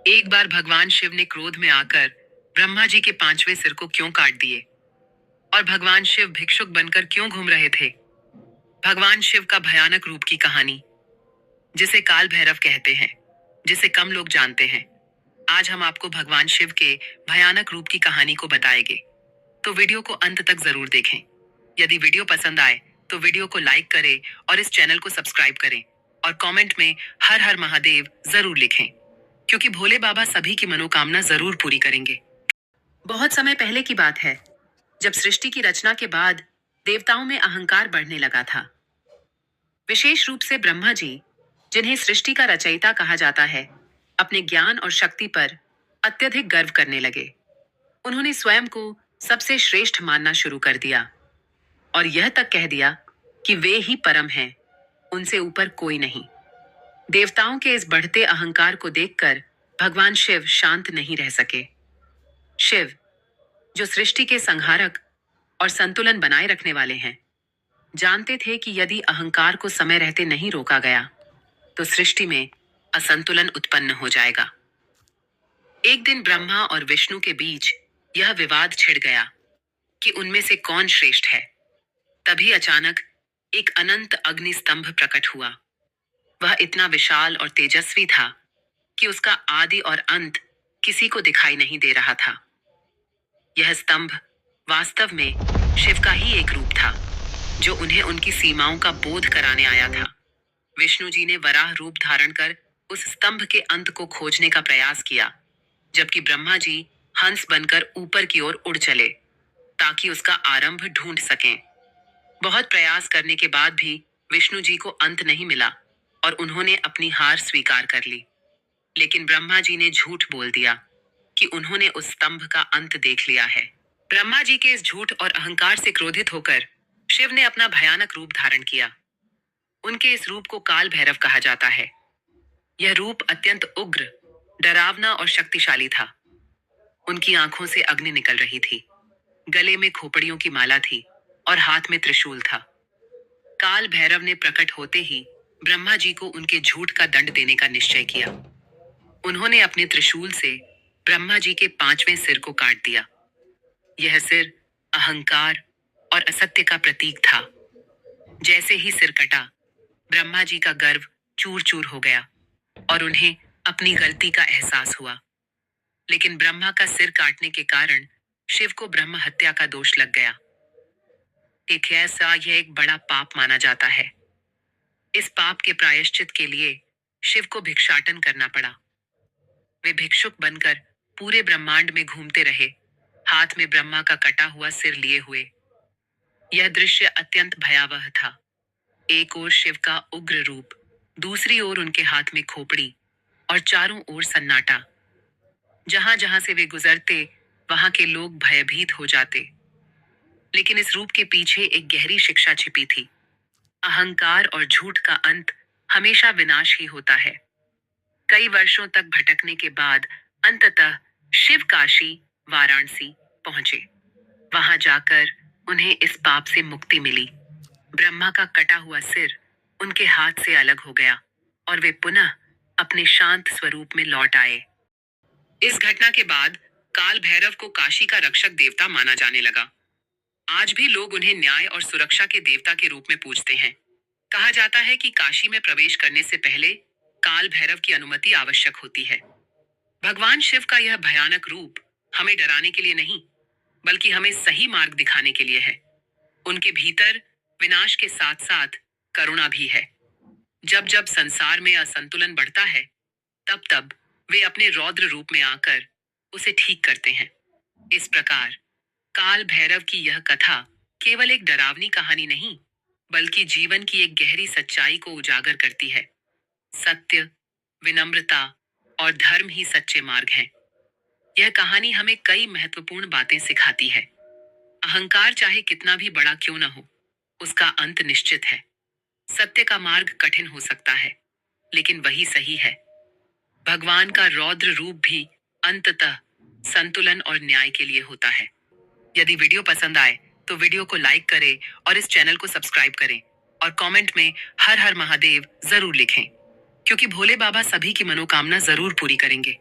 एक बार भगवान शिव ने क्रोध में आकर ब्रह्मा जी के पांचवें सिर को क्यों काट दिए? और भगवान शिव भिक्षुक बनकर क्यों घूम रहे थे? भगवान शिव का भयानक रूप की कहानी, जिसे काल भैरव कहते हैं, जिसे कम लोग जानते हैं। आज हम आपको भगवान शिव के भयानक रूप की कहानी को बताएंगे, तो वीडियो को अंत तक जरूर देखें। यदि वीडियो पसंद आए तो वीडियो को लाइक करें और इस चैनल को सब्सक्राइब करें और कमेंट में हर हर महादेव जरूर लिखें, क्योंकि भोले बाबा सभी की मनोकामना जरूर पूरी करेंगे। बहुत समय पहले की बात है, जब सृष्टि की रचना के बाद देवताओं में अहंकार बढ़ने लगा था। विशेष रूप से ब्रह्मा जी, जिन्हें सृष्टि का रचयिता कहा जाता है, अपने ज्ञान और शक्ति पर अत्यधिक गर्व करने लगे। उन्होंने स्वयं को सबसे श्रेष्ठ मानना शुरू कर दिया और यह तक कह दिया कि वे ही परम हैं, उनसे ऊपर कोई नहीं। देवताओं के इस बढ़ते अहंकार को देखकर भगवान शिव शांत नहीं रह सके। शिव, जो सृष्टि के संहारक और संतुलन बनाए रखने वाले हैं, जानते थे कि यदि अहंकार को समय रहते नहीं रोका गया तो सृष्टि में असंतुलन उत्पन्न हो जाएगा। एक दिन ब्रह्मा और विष्णु के बीच यह विवाद छिड़ गया कि उनमें से कौन श्रेष्ठ है। तभी अचानक एक अनंत अग्नि स्तंभ प्रकट हुआ। वह इतना विशाल और तेजस्वी था कि उसका आदि और अंत किसी को दिखाई नहीं दे रहा था। यह स्तंभ वास्तव में शिव का ही एक रूप था, जो उन्हें उनकी सीमाओं का बोध कराने आया था। विष्णु जी ने वराह रूप धारण कर उस स्तंभ के अंत को खोजने का प्रयास किया, जबकि ब्रह्मा जी हंस बनकर ऊपर की ओर उड़ चले ताकि उसका आरंभ ढूंढ सकें। बहुत प्रयास करने के बाद भी विष्णु जी को अंत नहीं मिला और उन्होंने अपनी हार स्वीकार कर ली। लेकिन ब्रह्मा जी ने झूठ बोल दिया कि उन्होंने उस स्तंभ का अंत देख लिया है। ब्रह्मा जी के इस झूठ और अहंकार से क्रोधित होकर शिव ने अपना भयानक रूप धारण किया। उनके इस रूप को काल भैरव कहा जाता है। यह रूप अत्यंत उग्र, डरावना और शक्तिशाली था। उनकी आंखों से अग्नि निकल रही थी, गले में खोपड़ियों की माला थी और हाथ में त्रिशूल था। काल भैरव ने प्रकट होते ही ब्रह्मा जी को उनके झूठ का दंड देने का निश्चय किया। उन्होंने अपने त्रिशूल से ब्रह्मा जी के पांचवें सिर को काट दिया। यह सिर अहंकार और असत्य का प्रतीक था। जैसे ही सिर कटा, ब्रह्मा जी का गर्व चूर चूर हो गया और उन्हें अपनी गलती का एहसास हुआ। लेकिन ब्रह्मा का सिर काटने के कारण शिव को ब्रह्म हत्या का दोष लग गया। यह एक बड़ा पाप माना जाता है। इस पाप के प्रायश्चित के लिए शिव को भिक्षाटन करना पड़ा। वे भिक्षुक बनकर पूरे ब्रह्मांड में घूमते रहे, हाथ में ब्रह्मा का कटा हुआ सिर लिए हुए। यह दृश्य अत्यंत भयावह था। एक ओर शिव का उग्र रूप, दूसरी ओर उनके हाथ में खोपड़ी और चारों ओर सन्नाटा। जहां जहां से वे गुजरते, वहां के लोग भयभीत हो जाते। लेकिन इस रूप के पीछे एक गहरी शिक्षा छिपी थी। अहंकार और झूठ का अंत हमेशा विनाश ही होता है। कई वर्षों तक भटकने के बाद अंततः शिव काशी, वाराणसी पहुंचे। वहां जाकर उन्हें इस पाप से मुक्ति मिली। ब्रह्मा का कटा हुआ सिर उनके हाथ से अलग हो गया और वे पुनः अपने शांत स्वरूप में लौट आए। इस घटना के बाद काल भैरव को काशी का रक्षक देवता माना जाने लगा। आज भी लोग उन्हें न्याय और सुरक्षा के देवता के रूप में पूजते हैं। कहा जाता है कि काशी में प्रवेश करने से पहले काल भैरव की अनुमति आवश्यक होती है। भगवान शिव का यह भयानक रूप हमें डराने के लिए नहीं, बल्कि हमें सही मार्ग दिखाने के लिए है। उनके भीतर विनाश के साथ साथ करुणा भी है। जब जब संसार में असंतुलन बढ़ता है, तब तब वे अपने रौद्र रूप में आकर उसे ठीक करते हैं। इस प्रकार काल भैरव की यह कथा केवल एक डरावनी कहानी नहीं, बल्कि जीवन की एक गहरी सच्चाई को उजागर करती है। सत्य, विनम्रता और धर्म ही सच्चे मार्ग हैं। यह कहानी हमें कई महत्वपूर्ण बातें सिखाती है। अहंकार चाहे कितना भी बड़ा क्यों न हो, उसका अंत निश्चित है। सत्य का मार्ग कठिन हो सकता है, लेकिन वही सही है। भगवान का रौद्र रूप भी अंततः संतुलन और न्याय के लिए होता है। यदि वीडियो पसंद आए तो वीडियो को लाइक करें और इस चैनल को सब्सक्राइब करें और कमेंट में हर हर महादेव जरूर लिखें, क्योंकि भोले बाबा सभी की मनोकामना जरूर पूरी करेंगे।